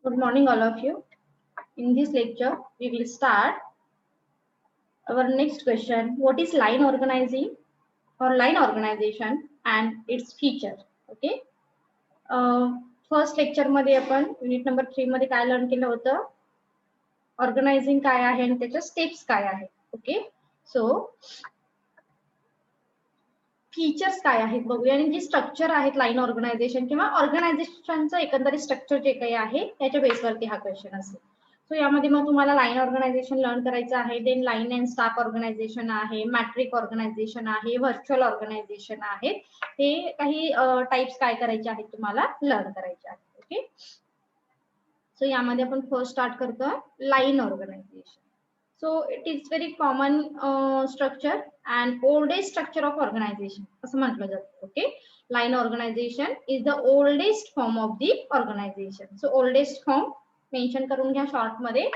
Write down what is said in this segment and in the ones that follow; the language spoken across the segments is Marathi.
Good morning, all of you. In this lecture, we will start our next question. What is line organizing or line organization and its feature? Okay. First lecture मध्ये आपण युनिट नंबर 3 मध्ये काय लर्न केलं होतं, ऑर्गनायझिंग काय आहे आणि त्याच्या स्टेप्स काय आहेत. ओके, सो फीचर्स काय आहेत बघूया आणि जे स्ट्रक्चर आहेत लाईन ऑर्गनायझेशन किंवा ऑर्गनायझेशनचं एकंदरीत स्ट्रक्चर जे काही आहे त्याच्या बेसवरती हा क्वेश्चन असेल. सो यामध्ये मग तुम्हाला लाईन ऑर्गनायझेशन लर्न करायचं आहे, then line and staff organization आहे, मॅट्रिक ऑर्गनायझेशन आहे, व्हर्च्युअल ऑर्गनायझेशन आहे. ते काही टाइप्स काय करायचे आहेत तुम्हाला लर्न करायचे आहेत. ओके, सो यामध्ये आपण फर्स्ट स्टार्ट करतोय line organization. So it is very common structure and oldest structure of organization असं म्हटलं जातं. Okay, line organisation is the oldest form of the organization. So oldest form mention करून घ्या शॉर्ट मध्ये.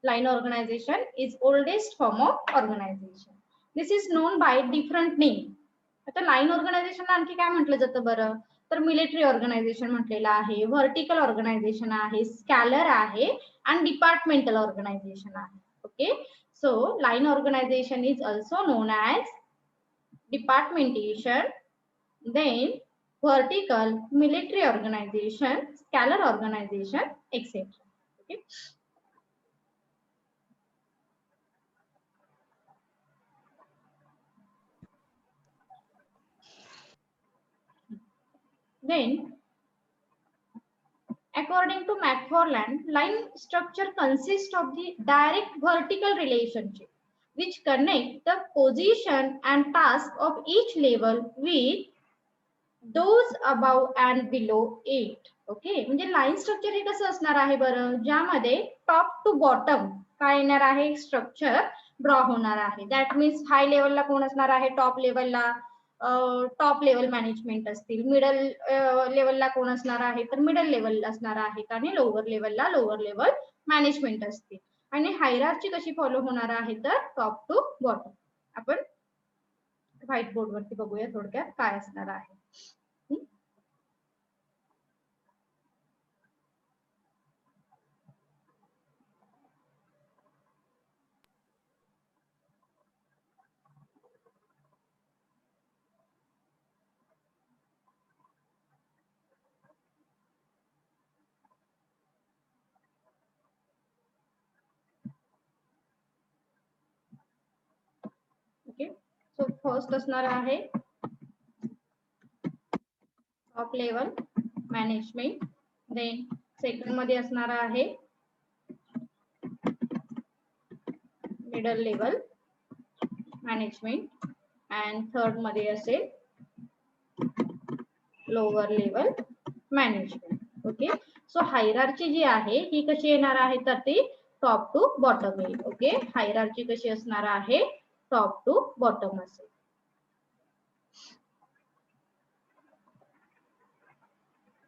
Line organisation is oldest form of organization. This is known by different name. आता लाईन ऑर्गनायझेशनला आणखी काय म्हटलं जातं बरं, तर मिलिटरी ऑर्गनायझेशन म्हटलेलं आहे, व्हर्टिकल ऑर्गनायझेशन आहे, स्कॅलर आहे आणि डिपार्टमेंटल ऑर्गनायझेशन आहे. Okay, so line organization is also known as departmentation, then vertical, military organization, scalar organization, etc. Okay, then according to McFarland, line structure consists of the direct vertical relationship which connect the position and task of each level with those above and below it. Okay, म्हणजे लाईन स्ट्रक्चर हे कसं असणार आहे बरं, ज्यामध्ये टॉप टू बॉटम काय येणार आहे स्ट्रक्चर ड्रॉ होणार आहे. दॅट मीन्स हाय लेवलला कोण असणार आहे, टॉप लेवलला टॉप लेवल मॅनेजमेंट असतील, मिडल लेवलला कोण असणार आहे तर मिडल लेवल असणार आहे आणि लोअर लेवलला लोअर लेवल मॅनेजमेंट असतील. आणि हायरार्ची कशी फॉलो होणार आहे तर टॉप टू बॉटम. आपण व्हाईट बोर्ड वरती बघूया थोडक्यात काय असणार आहे. ओके, सो फर्स्ट असणार आहे top level management, then second मध्ये असणार आहे middle level management and third मध्ये असेल lower level management. Okay, so hierarchy जी आहे ही कशी येणार आहे तर ती टॉप टू बॉटम येईल. ओके, हायरार्ची कशी असणार आहे टॉप टू बॉटम असेल.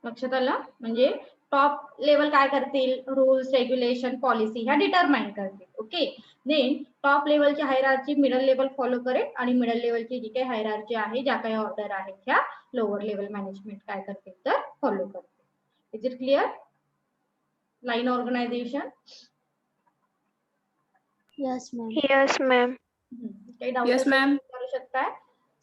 लक्षात आलं, म्हणजे टॉप लेवल काय करतील, रूल्स रेग्युलेशन पॉलिसी ह्या डिटरमाइन करतील. ओके, देन टॉप लेवलची हायरार्ची मिडल लेवल फॉलो करेल आणि मिडल लेवलची जी काही हायरार्ची आहे, ज्या काही ऑर्डर आहेत ह्या लोअर लेवल मॅनेजमेंट काय करतील तर फॉलो करतील. Is it clear? Line organization. Yes, ma'am. Yes, ma'am. काही डाऊट Yes, ma'am. करू शकताय.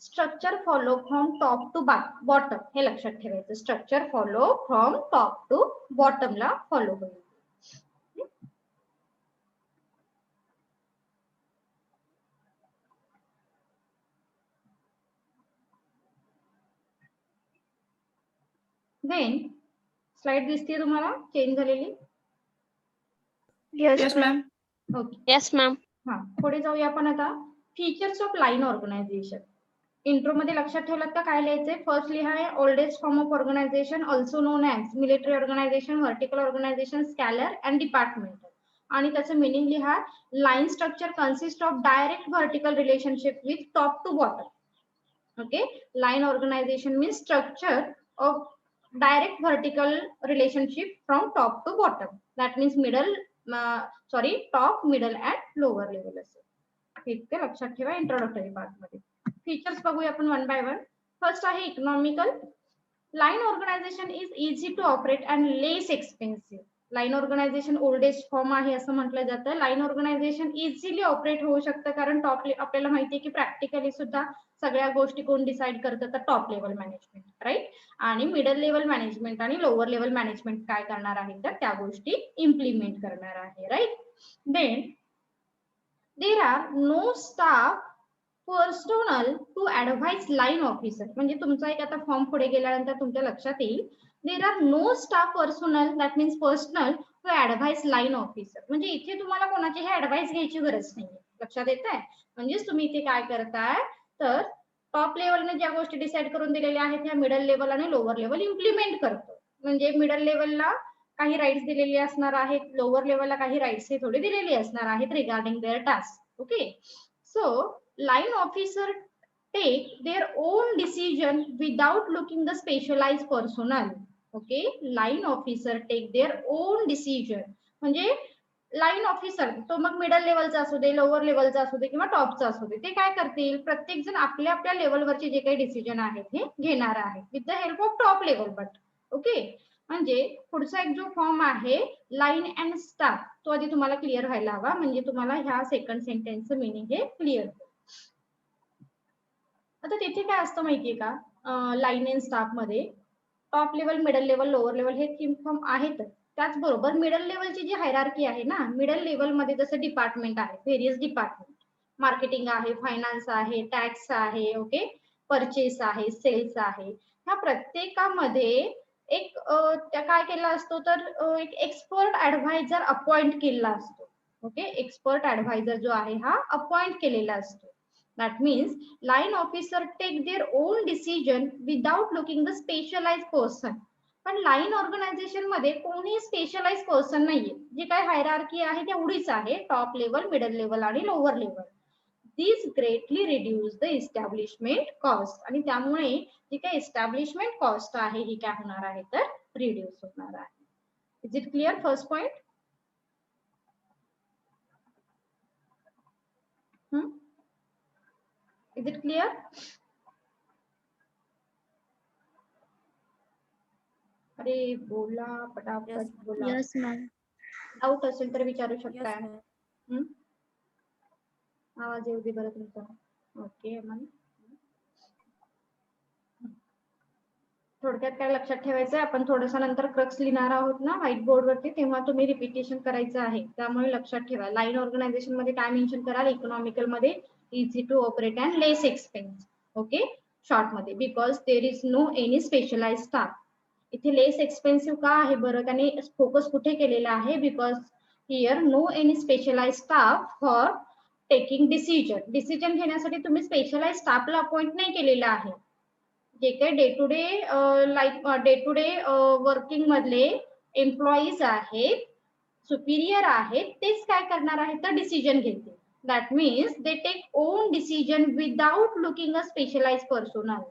Structure follow from top to bottom हे लक्षात ठेवायचं. Structure follow from top to बॉटमला फॉलो होईल. देन स्लाइड दिसते तुम्हाला चेंज झालेली. Yes, Yes, ma'am. ma'am. Okay, Yes, ma'am. हा पुढे जाऊया आपण आता. Features of line organisation. Intro मध्ये लक्षात ठेवलात का काय लिहायचंय? फर्स्ट लिहाय oldest form of organisation also known as military organisation, vertical organisation, scalar and departmental. आणि त्याचं मिनिंग लिहा. Line structure consist of direct vertical relationship with top to bottom. Okay, line organization means structure of direct vertical relationship from top to bottom. That means middle top, middle and lower level असेल. ठीक आहे, लक्षात ठेवा इंट्रोडक्टरी पार्ट मध्ये. फीचर्स बघूया आपण वन बाय वन. फर्स्ट आहे economical. Line organisation is easy to operate and less expensive. Line organization oldest form आहे असं म्हटलं जातं. लाईन ऑर्गनायझेशन इझिली ऑपरेट होऊ शकतं, कारण टॉप आपल्याला माहिती आहे की प्रॅक्टिकली सुद्धा सगळ्या गोष्टी कोण डिसाईड करतं, तर टॉप लेवल मॅनेजमेंट, राईट. आणि मिडल लेवल मॅनेजमेंट आणि लोअर लेवल मॅनेजमेंट काय करणार आहे, तर त्या गोष्टी इम्प्लिमेंट करणार आहे, right. Then there are no staff personal to advise line officer. म्हणजे तुमचा एक आता फॉर्म पुढे गेल्यानंतर तुमच्या लक्षात येईल, there are no staff personal, that means personal to advise line officer. म्हणजे इथे तुम्हाला कोणाची हे ऍडवाइस घ्यायची गरज नाहीये. लक्षात येत आहे? म्हणजेच तुम्ही इथे काय करताय, तर टॉप लेवलने ज्या गोष्टी डिसाईड करून दिलेल्या आहेत त्या मिडल लेवल आणि लोअर लेवल इम्प्लिमेंट करतो. म्हणजे मिडल लेवलला काही राईट्स दिलेली असणार आहेत, लोअर लेवलला काही राईट्स हे थोडी दिलेली असणार आहेत regarding their task. Okay. So line officer take their own decision without looking the specialized personnel. Okay, line officer take their own decision. म्हणजे लाईन ऑफिसर तो मग मिडल लेवलचा असू दे, लोअर लेवलचा असू दे किंवा टॉपचा असू दे, ते काय करतील, प्रत्येक जण आपल्या आपल्या लेवलवरचे जे काही डिसिजन आहेत हे घेणार आहेत with the help of top level. But okay, म्हणजे पुढचा एक जो फॉर्म आहे लाईन अँड स्टाफ, तो आधी तुम्हाला क्लिअर व्हायला हवा, म्हणजे तुम्हाला ह्या सेकंड सेंटेन्सचं मिनिंग हे क्लिअर. आता तिथे काय असतं माहितीये का, लाईन अँड स्टाफ मध्ये top level, middle level, lower level हे 3 फॉर्म आहेत. त्याचबरोबर मिडल लेवलची जी हायरार्की आहे ना, मिडल लेवल मध्ये जसं डिपार्टमेंट आहे, व्हेरियस डिपार्टमेंट, मार्केटिंग आहे, फायनान्स आहे, टॅक्स आहे, ओके, परचेस आहे, सेल्स आहे, ह्या प्रत्येकामध्ये एक त्या काय केला असतो, तर एक एक्सपर्ट ऍडवायझर अपॉइंट केलेला असतो. ओके, एक्सपर्ट ऍडवायझर जो आहे हा अपॉइंट केलेला असतो. That means line officer take their own decision without looking the specialized person. पण लाईन ऑर्गनायझेशन मध्ये कोणी स्पेशलाइज पर्सन नाहीये. जी काय हायरार्की आहे तेवढीच आहे, टॉप लेवल, मिडल लेवल आणि lower level. This greatly reduce the establishment cost. आणि त्यामुळे जी काय इस्टॅब्लिशमेंट कॉस्ट आहे ही काय होणार आहे, तर रिड्यूस होणार आहे. Is it clear first point? Is it clear? अरे बोला पटापट बोला. Yes ma'am. डाऊट असेल तर विचारू शकताय. आवाज येऊ दे बरं तुमचा. Okay ma'am. थोडक्यात काय लक्षात ठेवायचं आहे, आपण थोडंसं नंतर क्रक्स लिहिणार आहोत ना व्हाईट बोर्ड वरती, तेव्हा तुम्ही रिपिटेशन करायचं आहे. त्यामुळे लक्षात ठेवा, लाईन ऑर्गनायझेशन मध्ये काय मेन्शन कराल, इकॉनॉमिकल मध्ये easy to operate and less expense. Okay, short मध्ये, because there is no any specialise staff. इथे लेस एक्सपेन्सिव्ह का आहे बरं, त्याने फोकस कुठे केलेला आहे, because here no any specialise staff for taking decision. Decision घेण्यासाठी तुम्ही स्पेशलाइज स्टाफला अपॉइंट नाही केलेला आहे. जे काही day to day life, day to day working मधले एम्प्लॉईज आहेत, सुपिरियर आहेत, तेच काय करणार आहेत, तर डिसिजन घेतील. That means they take own decision without looking a specialise personal.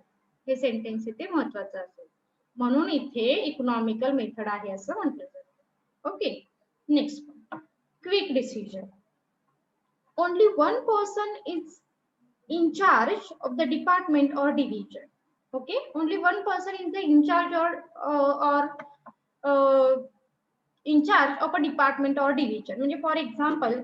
हे सेंटेन्स इथे महत्वाचं असेल, म्हणून इथे इकॉनॉमिकल मेथड आहे असं म्हटलं जातं. Okay, next, quick decision. Only one person is in charge of the department or division. Okay, only one person is the in charge or in charge of a department or division. म्हणजे फॉर एक्झाम्पल,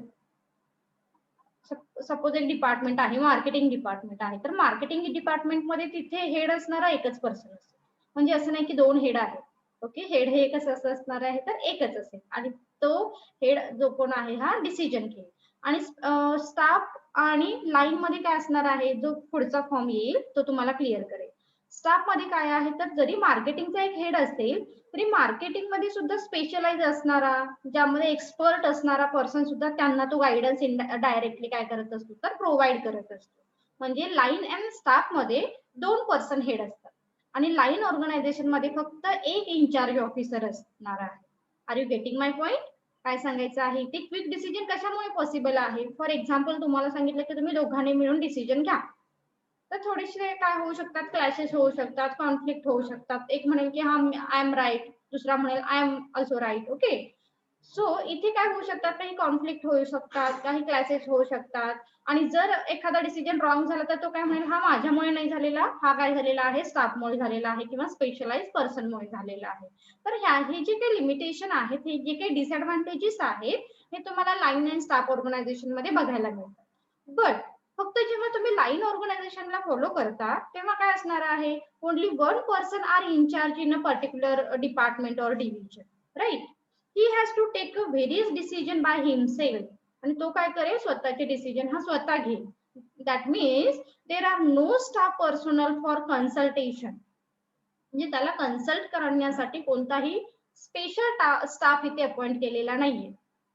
सपोज एक डिपार्टमेंट आहे, मार्केटिंग डिपार्टमेंट आहे, तर मार्केटिंग डिपार्टमेंट मध्ये तिथे हेड असणारा एकच पर्सन असतो. म्हणजे असं नाही की दोन हेड आहेत. ओके, हेड हे कसं असणार आहे, तर एकच असेल, आणि तो हेड जो कोण आहे हा डिसिजन घेईल. आणि स्टाफ आणि लाईन मध्ये काय असणार आहे, जो पुढचा फॉर्म येईल तो तुम्हाला क्लिअर करेल. स्टाफ मध्ये काय आहे, तर जरी मार्केटिंगचा एक हेड असेल तरी मार्केटिंग मध्ये सुद्धा स्पेशलाइज असणारा, ज्यामध्ये एक्सपर्ट असणारा पर्सन सुद्धा त्यांना तो गायडन्स डायरेक्टली काय करत असतो, तर प्रोव्हाइड करत असतो. म्हणजे लाईन अँड स्टाफ मध्ये 2 पर्सन हेड असतात आणि लाईन ऑर्गनायझेशन मध्ये फक्त एक इन्चार्ज ऑफिसर असणार आहे. Are you getting my point? काय सांगायचं आहे, ते क्विक डिसिजन कशामुळे पॉसिबल आहे. फॉर एक्झाम्पल, तुम्हाला सांगितलं की तुम्ही दोघांनी मिळून डिसिजन घ्या, तर थोडेसे काय होऊ शकतात, क्लॅशेस होऊ शकतात, कॉन्फ्लिक्ट होऊ शकतात. एक म्हणेल की हा आय एम राईट, दुसरा म्हणेल I am also right. Okay, so इथे काय होऊ शकतात, काही कॉन्फ्लिक्ट होऊ शकतात, काही क्लासेस होऊ शकतात आणि जर एखादा डिसिजन रॉंग झाला तर तो काय म्हणेल, हा माझ्यामुळे नाही झालेला, हा काय झालेला आहे स्टाफमुळे झालेला आहे किंवा स्पेशलाइज पर्सनमुळे झालेला आहे. तर हे जे काही लिमिटेशन आहेत, हे जे काही डिसएडव्हान्टेजेस आहेत, हे तुम्हाला लाईन अँड स्टाफ ऑर्गनायझेशन मध्ये बघायला मिळतात. बट फक्त जेव्हा तुम्ही लाईन ऑर्गनायझेशनला फॉलो करता तेव्हा काय असणार आहे, only one person are in charge in a particular department or division, right. He has to take a various decision by himself, आणि तो काय करेल, स्वतःचे डिसिजन हा स्वतः घेईल. That means there are no staff personal for consultation, म्हणजे त्याला कन्सल्ट करण्यासाठी कोणताही स्पेशल स्टाफ इथे अपॉइंट केलेला नाहीये.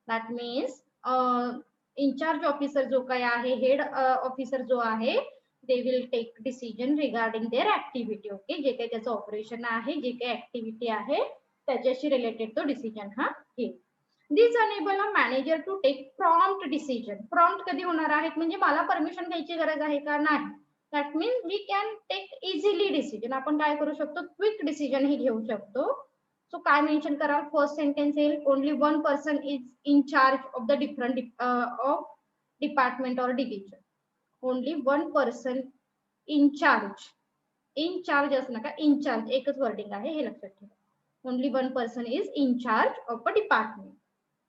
दॅट मीन्स इनचार्ज ऑफिसर जो काही आहे, हेड ऑफिसर जो आहे, they will take decision regarding their activity. Okay, जे काही त्याचं ऑपरेशन आहे, जे काही ऍक्टिव्हिटी आहे त्याच्याशी रिलेटेड तो डिसिजन हा घेईल. This enable a manager to take prompt decision. Prompt कधी होणार आहेत, म्हणजे मला परमिशन घ्यायची गरज आहे का, नाही. That means we can take easily decision. आपण काय करू शकतो, क्विक डिसिजन ही घेऊ शकतो. सो काय मेन्शन कराल, फर्स्ट सेंटेन्स येईल, only one person is in charge of the different of department or division. Only one person in charge, in charge असं नका, इन चार्ज एकच वर्डिंग आहे, हे लक्षात ठेवा. Only one person is in charge of a department.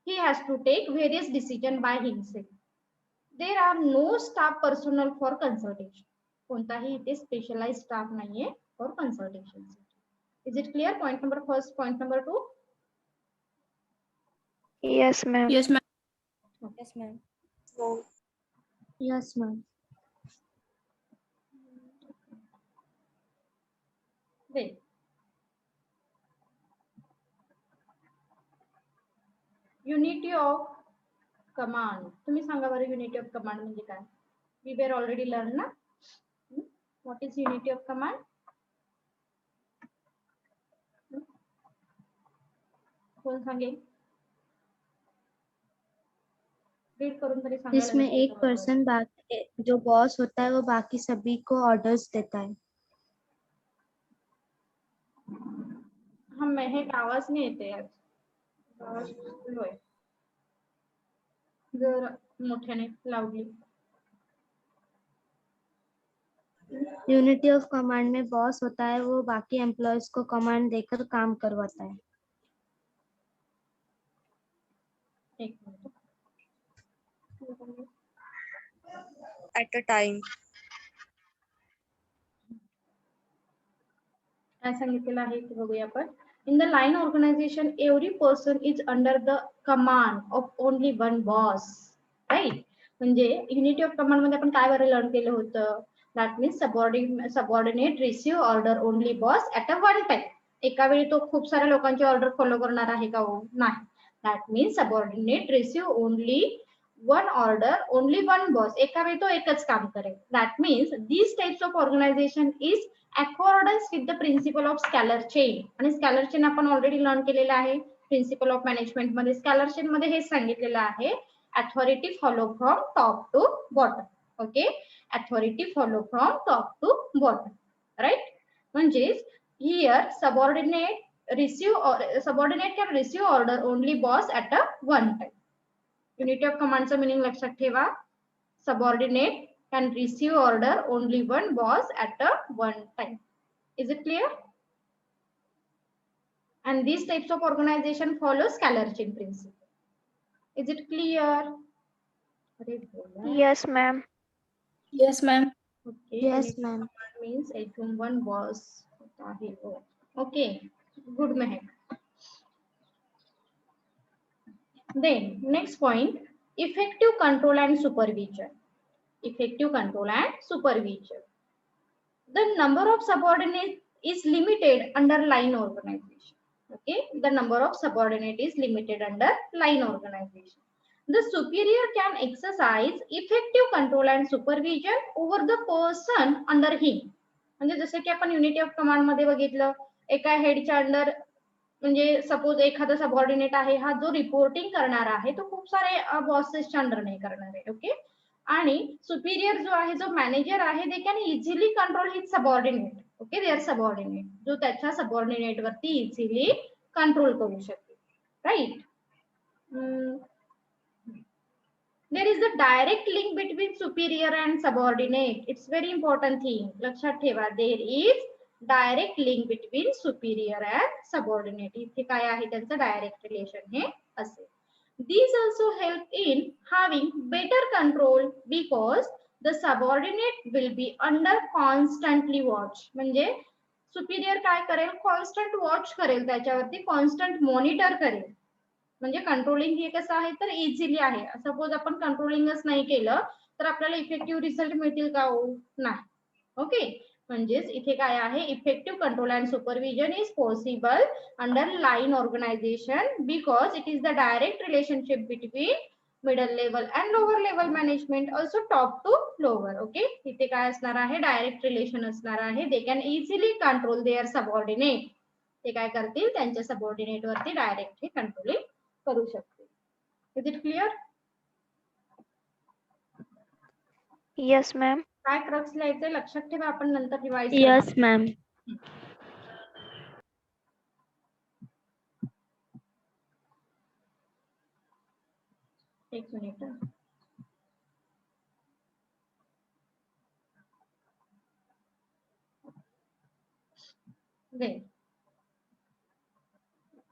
He has to take various decision by himself. There are no staff personnel for consultation. कोणताही इथे स्पेशलाइज स्टाफ नाहीये for consultation. Is it clear? Point number first, point number 2. Yes, ma'am. Yes, ma'am. Yes, ma'am. Yes, ma'am. Then unity of command. तुम्ही सांगा बरं, युनिटी ऑफ कमांड म्हणजे काय? वी वेर ऑलरेडी लर्न ना. What is unity of command? कोण सांगेल? रीड करून तरी सांगा. इसमें एक पर्सन बाकी जो बॉस होता है वो बाकी सभी को ऑर्डर्स देता है. हा महक आवाज नाही येते यार, आवाज स्लो आहे. जर मोठ्याने लावली. यूनिटी ऑफ कमांड में बॉस होता है वो बाकी एम्प्लॉयज को कमांड देकर काम करवाता है. एक मिनिट. At a time. काय सांगितलेलं आहे ते बघूया आपण. In the line organization every person is under the command of only one boss, right. म्हणजे युनिटी ऑफ कमांड मध्ये आपण काय बरं लर्न केलं होतं, that means subordinate receive order only boss at a one time. एका वेळी तो खूप साऱ्या लोकांची ऑर्डर फॉलो करणार आहे का? हो, नाही. That means subordinate receive only one order only one boss, एका वेळी तो एकच काम करेल. That means this types of organisation is accordance with the principle of scalar chain. आणि स्कॅलर चेन आपण ऑलरेडी लर्न केलेलं आहे प्रिन्सिपल ऑफ मॅनेजमेंट मध्ये. स्कॅलर चेन मध्ये हेच सांगितलेलं आहे, authority follow from top to bottom. Okay, authority follow from top to bottom, right. म्हणजेच here subordinate can receive order only boss at a one time. Unity of कमांडचं मिनिंग लक्षात ठेवा. Subordinate can receive order only one boss at a one time. Is it clear? And these types of organization follow scalar chain principle. Is it clear? Yes, ma'am. Yes, ma'am. Okay. Yes, unity of ma'am. command means one boss. Okay. Good, Mehak. Then next point, effective control and supervision. Effective control and supervision. The number of subordinates is limited under line organization. Okay, the number of subordinate is limited under line organization. The superior can exercise effective control and supervision over the person under him. म्हणजे जसे की आपण युनिटी ऑफ कमांड मध्ये बघितलं, एका हेडच्या अंडर म्हणजे सपोज एखादा सबऑर्डिनेट आहे, हा जो रिपोर्टिंग करणार आहे तो खूप सारे बॉसेसच्या अंडर नाही करणार आहे. ओके, आणि सुपिरियर जो आहे, जो मॅनेजर आहे, they can easily control his subordinate. Okay, their subordinate, जो त्याच्या सबऑर्डिनेट वरती इझिली कंट्रोल करू शकते, right. there is a direct link between superior and subordinate. It's very important thing. लक्षात ठेवा. There is direct link between superior and subordinate. इथे काय आहे त्यांचं direct relation हे असेल. These also help in having better control because the subordinate will be under constantly watch. म्हणजे superior काय करेल? Constant watch करेल त्याच्यावरती, constant monitor करेल. म्हणजे कंट्रोलिंग हे कसं आहे तर इझिली आहे. सपोज आपण कंट्रोलिंगच नाही केलं तर आपल्याला इफेक्टिव्ह रिझल्ट मिळतील का? नाही. ओके, म्हणजेच इथे काय आहे? Effective control and supervision is possible under line organization because it is the direct relationship between middle level and lower level management, also top to lower. Okay, इथे काय असणार आहे? डायरेक्ट रिलेशन असणार आहे. They can easily control their subordinate. ते काय करतील? त्यांच्या सबऑर्डिनेट वरती डायरेक्टली कंट्रोलिंग करू शकते. Is it clear? Yes, ma'am. काय क्रक्स लिहायचंय लक्षात ठेवा, आपण नंतर रिवाइज Yes, ma'am. एक मिनिट.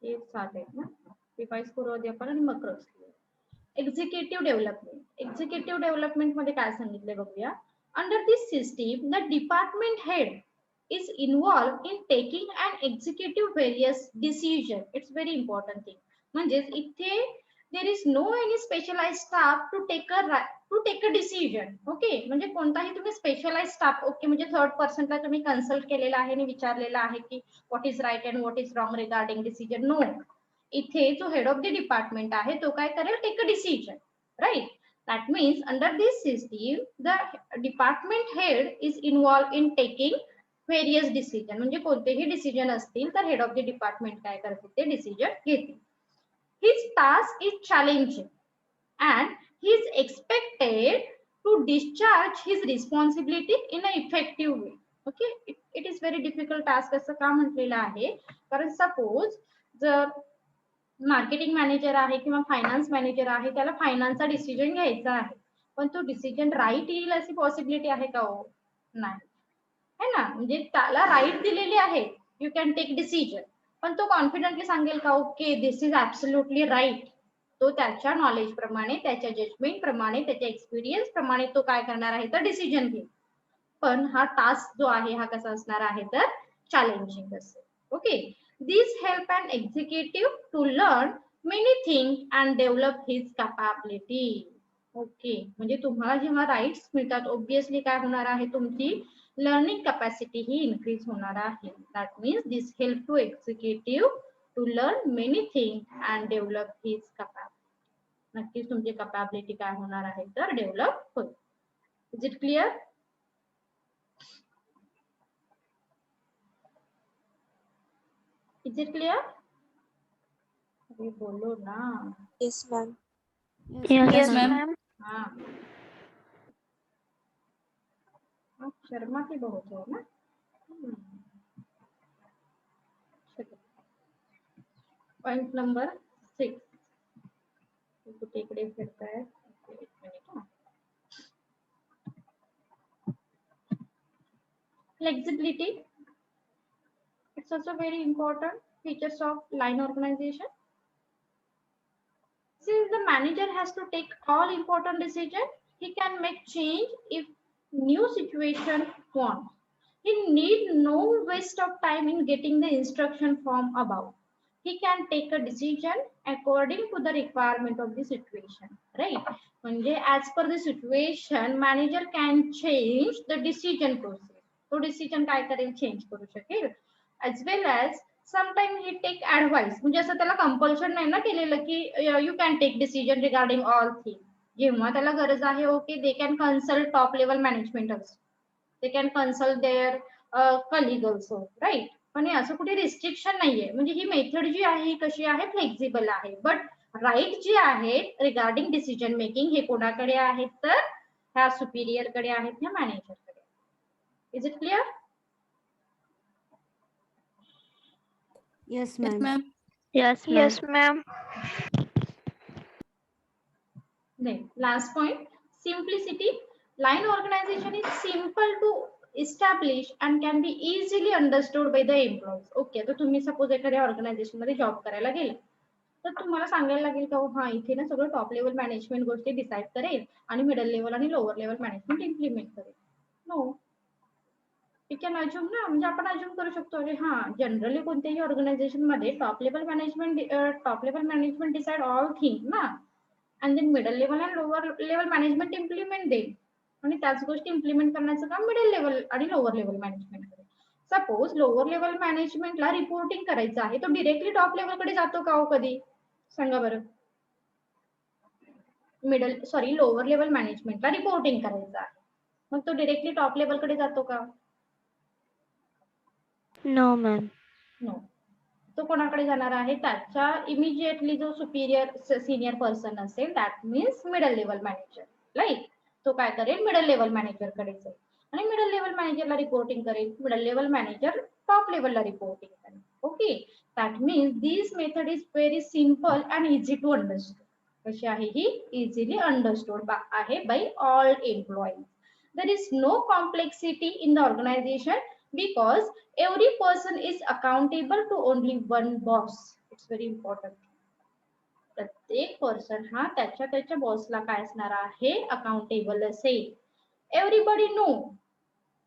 एक साथ आहेत ना, रिवाइज करू आधी आपण आणि मग क्रक्स लिहू. Executive development. एक्झिक्युटिव्ह डेव्हलपमेंट मध्ये काय सांगितलंय बघूया. Under this system the department head is involved in taking and executive various decision. It's very important thing. म्हणजेच इथे there is no any specialized staff to take a decision. Okay, म्हणजे कोणताही तुम्ही स्पेशलाइज स्टाफ, ओके, म्हणजे थर्ड पर्सनला तुम्ही कन्सल्ट केलेला आहे आणि विचारलेला आहे की what is right and what is wrong regarding decision. No, इथे जो हेड ऑफ द डिपार्टमेंट आहे तो काय करेल? Take a decision, right? That means under this system the department head is involved in taking various decision. म्हणजे कोणतेही डिसिजन असतील तर हेड ऑफ द डिपार्टमेंट काय करते? ते डिसिजन घेते. His task is challenging and he is expected to discharge his responsibility in a effective way. Okay, it is very difficult task असं का म्हटलेलं आहे? कारण सपोज जर मार्केटिंग मॅनेजर आहे किंवा फायनान्स मॅनेजर आहे, त्याला फायनान्सचा डिसिजन घ्यायचा आहे, पण तो डिसिजन राईट येईल अशी पॉसिबिलिटी आहे का? हो, नाही है ना. म्हणजे त्याला राईट दिलेली आहे, यू कॅन टेक डिसिजन, पण तो कॉन्फिडेंटली सांगेल का okay this is absolutely right? तो त्याच्या नॉलेज प्रमाणे, त्याच्या जजमेंट प्रमाणे, त्याच्या एक्सपिरियन्स प्रमाणे तो काय करणार आहे तर डिसिजन घेईल. पण हा टास्क जो आहे हा कसा असणार आहे तर चॅलेंजिंग असेल. Okay, this help an executive to learn many thing and develop his capability. Okay, म्हणजे तुम्हाला जेव्हा राईट्स मिळतात ऑब्विसली काय होणार आहे? तुमची लर्निंग कॅपॅसिटी ही इन्क्रीज होणार आहे. That means this help to executive to learn many thing and develop his capability. नक्कीच तुमची कॅपॅबिलिटी काय होणार आहे तर डेव्हलप होईल. Is it clear? Is it clear? अरे बोलो ना. Yes, ma'am. Yes, ma'am. हाँ, आप शर्माती बहुत हो ना. Point number 6. कुठे इकडे फिरताय? एक minute. Flexibility. It's also very important features of line organization. Since the manager has to take all important decisions, he can make change if new situation wants. He need no waste of time in getting the instruction from above. He can take a decision according to the requirement of the situation, right? म्हणजे as per the situation, manager can change the decision process. तो डिसिजन काय करेल? चेंज करू शकेल. as well as sometimes he take advice. म्हणजे असं त्याला कंपल्शन नाही ना केलेलं की you can take decision regarding all thing. जेव्हा त्याला गरज आहे okay they can consult top level management also, they can consult their colleague also, right? पण असं कुठे रिस्ट्रिक्शन नाहीये. म्हणजे ही मेथड जी आहे ही कशी आहे? फ्लेक्झिबल आहे. बट राईट जे आहे रिगार्डिंग डिसिजन मेकिंग हे कोणाकडे आहेत तर ह्या सुपिरियर कडे आहेत, ह्या मॅनेजरकडे. Is it clear? Yes, ma'am. Yes, ma'am. Then last point, simplicity. Line organization is simple to establish and can be easily understood by the employees. Okay, तर तुम्ही सपोज एखाद्या ऑर्गनायझेशन मध्ये जॉब करायला गेले तर तुम्हाला सांगायला लागेल का हा इथे ना सगळं टॉप लेवल मॅनेजमेंट गोष्टी डिसाईड करेल आणि मिडल लेवल आणि लोअर लेवल मॅनेजमेंट इम्प्लिमेंट करेल. नो, वी कॅन अज्युम ना, म्हणजे आपण अज्युम करू शकतो अरे हा जनरली कोणत्याही ऑर्गनायझेशन मध्ये top level management decide all thing ना, आणि देन मिडल लेवल आणि लोअर लेवल मॅनेजमेंट इम्प्लिमेंट देईल आणि त्याच गोष्टी इम्प्लिमेंट करण्याचं काम मिडल लेवल आणि लोअर लेवल मॅनेजमेंट करेल. सपोज लोअर लेवल मॅनेजमेंटला रिपोर्टिंग करायचं आहे तो डिरेक्टली टॉप लेवलकडे जातो का हो कधी, सांगा बरं. लोअर लेवल मॅनेजमेंटला रिपोर्टिंग करायचं आहे मग तो डिरेक्टली टॉप लेवलकडे जातो का? No ma'am. नो. तो कोणाकडे जाणार आहे, त्याच्या इमिजिएटली जो सुपिरियर सिनियर पर्सन असेल that means middle level manager, right. तो काय करेल, मिडल लेवल मॅनेजर कडे जाईल आणि मिडल लेवल मॅनेजरला रिपोर्टिंग करेल. मिडल लेवल मॅनेजर टॉप लेवलला रिपोर्टिंग करेल. Okay, that means this method is very simple and easy to understand. कशी आहे ही, इझिली अंडरस्टूड आहे by all employees. There is no complexity in the organization because every person is accountable to only one boss. It's very important. प्रत्येक पर्सन हा त्याच्या बॉसला काय असणार आहे, अकाउंटेबल असेल. Everybody know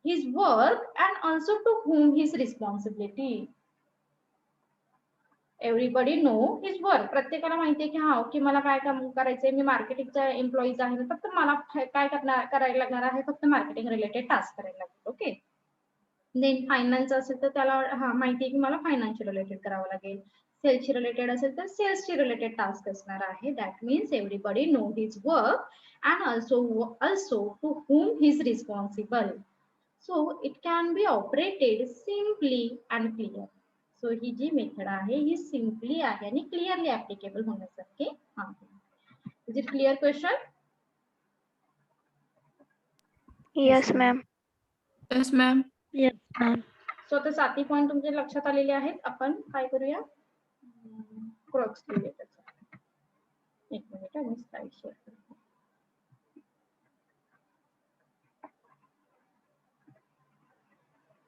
his work and also to whom his responsibility. Everybody know his work. प्रत्येकाला माहिती आहे की हा ओके मला काय काम करायचंय, मी मार्केटिंगचा एम्प्लॉईज आहे फक्त मला काय करायला लागणार आहे, फक्त मार्केटिंग रिलेटेड टास्क करायला लागेल. ओके, देन फायनान्स असेल तर त्याला हा माहिती आहे की मला फायनान्सची रिलेटेड करावं लागेल. सेल्सची रिलेटेड असेल तर सेल्सची रिलेटेड टास्क असणार आहे. That means everybody know his work and also to whom he is responsible. So it can be operated simply and clear. So ही जी मेथड आहे ही सिम्पली आहे आणि क्लिअरली ऍप्लिकेबल होण्यासारखी आहे. Is it clear question? Yes ma'am. Yes ma'am. Yes ma'am. So आता 7 पॉइंट तुमच्या लक्षात आलेले आहेत. आपण काय करूया, क्रॉक्स लिहूया त्याचा. एक मिनिट मी स्लाइड शेअर करते.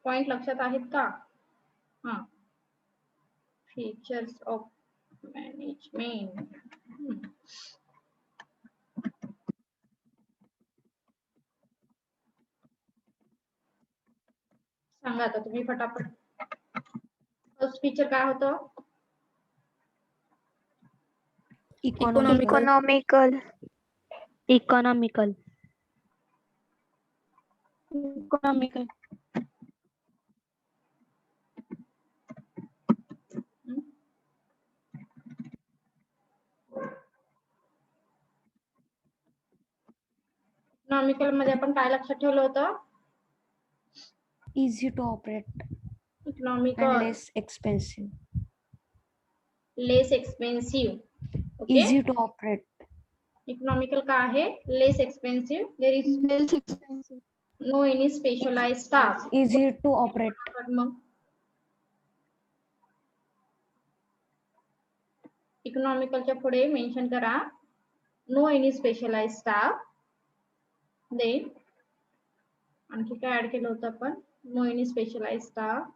पॉइंट लक्षात आहेत का? हा, फीचर्स ऑफ मॅनेजमेंट. सांगा आता तुम्ही फटाफट. फर्स्ट फीचर काय होतं? इकॉनॉमिकल. इकॉनॉमिकल मध्ये आपण काय लक्षात ठेवलं होतं? Easy to operate and economical less expensive. Less expensive. Okay, Easy to operate. Economical काय आहे, less expensive. There is no any specialised staff. Easy to operate. मग इकॉनॉमिकलच्या पुढे मेन्शन करा no any specialised staff. Then आणखी काय ऍड केलं होतं आपण, no any specialised staff.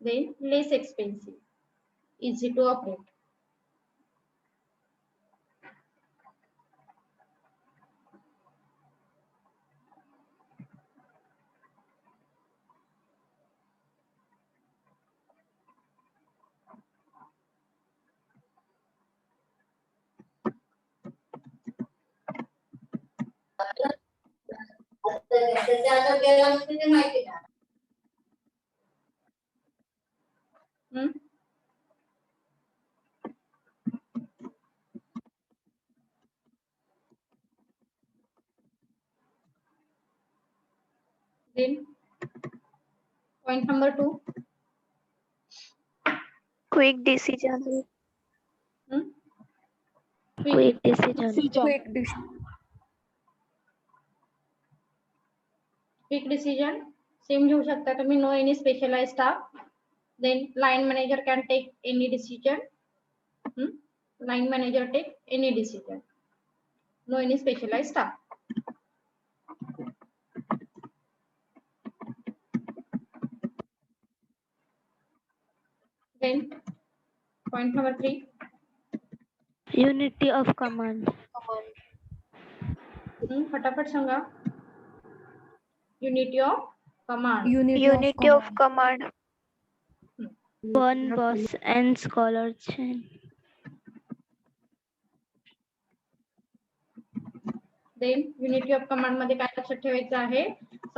Then less expensive, easy to operate. Then point number 2. Quick decision. Quick decision. Same घेऊ शकता तुम्ही, no any specialised staff. Then line manager can take any decision. Line manager take any decision. No any specialized staff. Then point number 3. Unity of command. फटाफट सांगा. Unity of command. Unity of command. One boss and scholar chain. Then unity of command मध्ये काय लक्षात ठेवायचं आहे?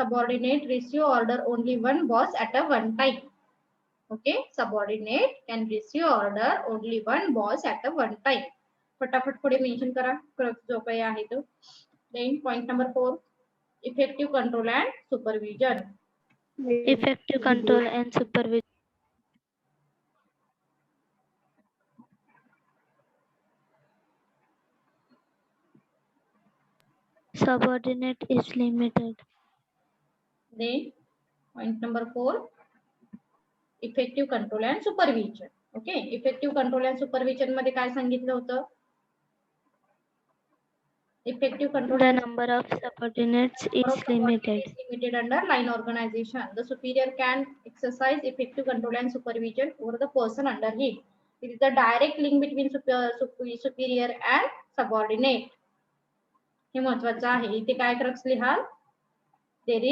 Subordinate receive order only one boss at a one time. Okay, subordinate can receive order only one boss at a one time. फटाफट पुढे मेन्शन करा जो काही आहे तो. Then point number 4, effective control and supervision. Effective control and supervision. Subordinate is limited. Then point number 4, effective control and supervision. Okay, effective control and supervision मध्ये काय सांगितलं होतं? Effective control The and number of subordinates is limited. is limited under line organization. The superior can exercise effective control and supervision over the person under him. It is the direct link between superior and subordinate. हे महत्वाचं आहे. इथे काय क्रक्स लिहाल? There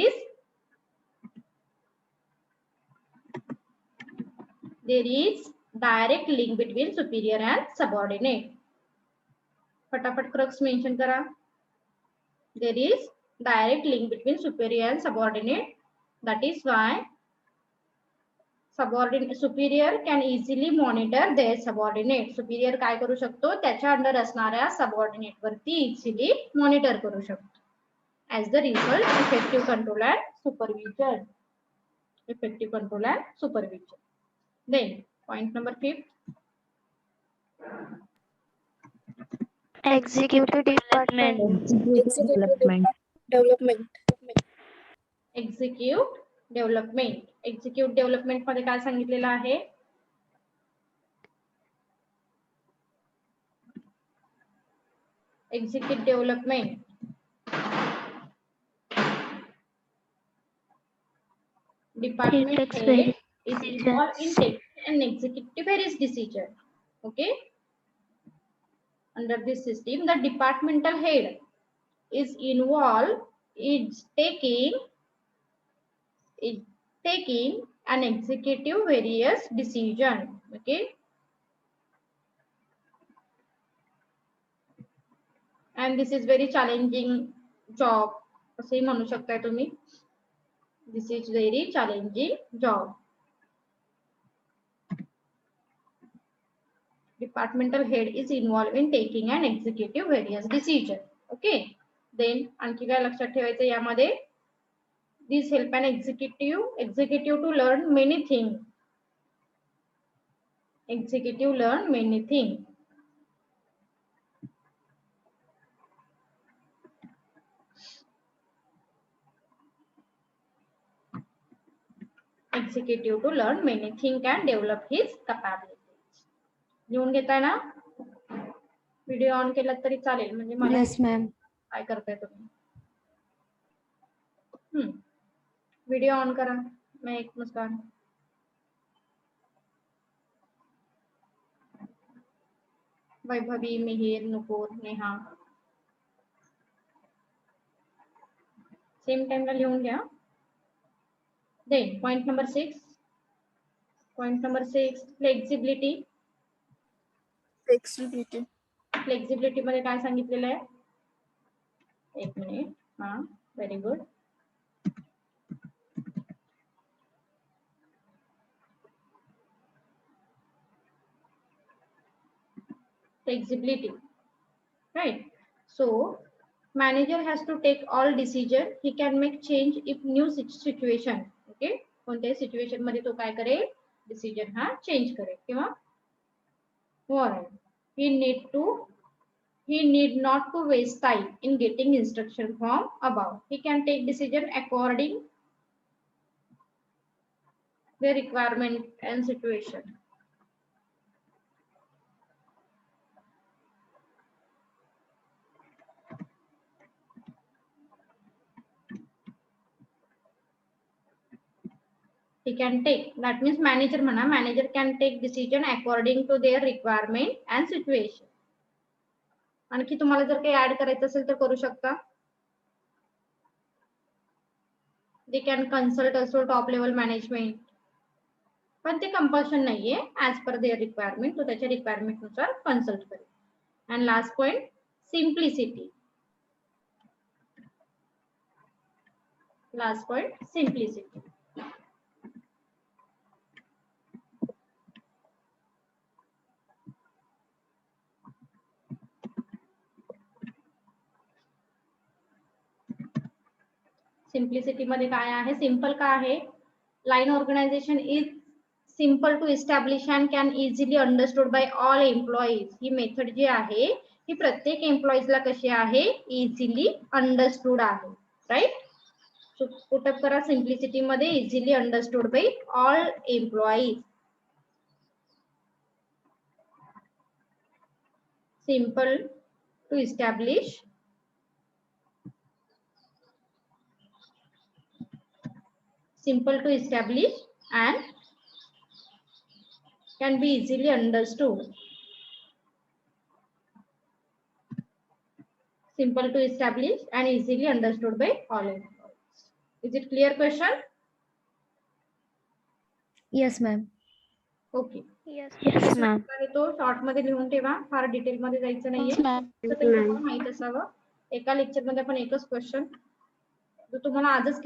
is direct link between superior and subordinate. फटाफट क्रक्स मेंशन करा. There is direct link between superior and subordinate. That is why superior can easily monitor their subordinate. Superior काय करू शकतो? त्याच्या अंडर असणाऱ्या सबऑर्डिनेट वरती इझिली मॉनिटर करू शकतो. As the result, effective control and supervision. Effective control and supervision. Then point number 5. Executive department. Execute development. Execute development मध्ये काय सांगितलेलं आहे? Execute development. Department takes head various is involved in taking an executive various decision. Okay. Under this system, the departmental head is involved in taking an executive various decision. Okay. And this is very challenging job. असे म्हणू शकता तुम्ही. This is very challenging job. Departmental head is involved in taking an executive various decision. Okay. Then आणखी काय लक्षात ठेवायचं यामध्ये? This help an executive to learn many things. Executive learn many things. Executive to learn many things and develop his capabilities. लिहून घेताय ना? व्हिडिओ ऑन केला तरी चालेल म्हणजे मला Yes, ma'am. काय करताय तुम्ही? व्हिडिओ ऑन करा. मैं एक मुस्कान. वैभवी, मिहिर, नुपूर, नेहा. सेम टाइमला लिहून घ्या. Then point number 6. Point number 6, flexibility. Flexibility मध्ये काय सांगितलेलं आहे? एक मिनिट. हा, very good. Flexibility, right? So manager has to take all decision. He can make change if new situation. Okay, कोणत्याही सिच्युएशन मध्ये तो काय करेल? डिसिजन हा चेंज करेल किंवा he need not to waste time in getting instruction from above. He can take decision according the requirement and situation. he can take, that means manager म्हणा, manager can take decision according to their requirement and situation. आणखी तुम्हाला जर काही ऍड करायचं असेल तर करू शकता. they can consult also top level management, पण ते कंपल्शन नाहीये, ऍज पर देअर रिक्वायरमेंट, तो त्याच्या रिक्वायरमेंट नुसार कन्सल्ट करेल. And last point simplicity. Last point simplicity. Simplicity मध्ये काय आहे, सिंपल का आहे, line organisation is simple to establish and can easily understood by all employees. ही मेथड जी आहे ही प्रत्येक एम्प्लॉईजला कशी आहे, इझिली अंडरस्टूड आहे. राईट. सो पुटअप करा सिम्प्लिसिटी मध्ये easily understood by all employees. Simple to establish and can be easily understood. Simple to establish and easily understood by all employees. Is it clear question? Yes, ma'am. Okay. Yes, ma'am. तो शॉर्ट मध्ये लिहून ठेवा, फार डिटेल मध्ये जायचं नाहीये. तर तुम्हाला माहित असावं, एका लेक्चर मध्ये आपण एकच क्वेश्चन, जो तुम्हाला आजच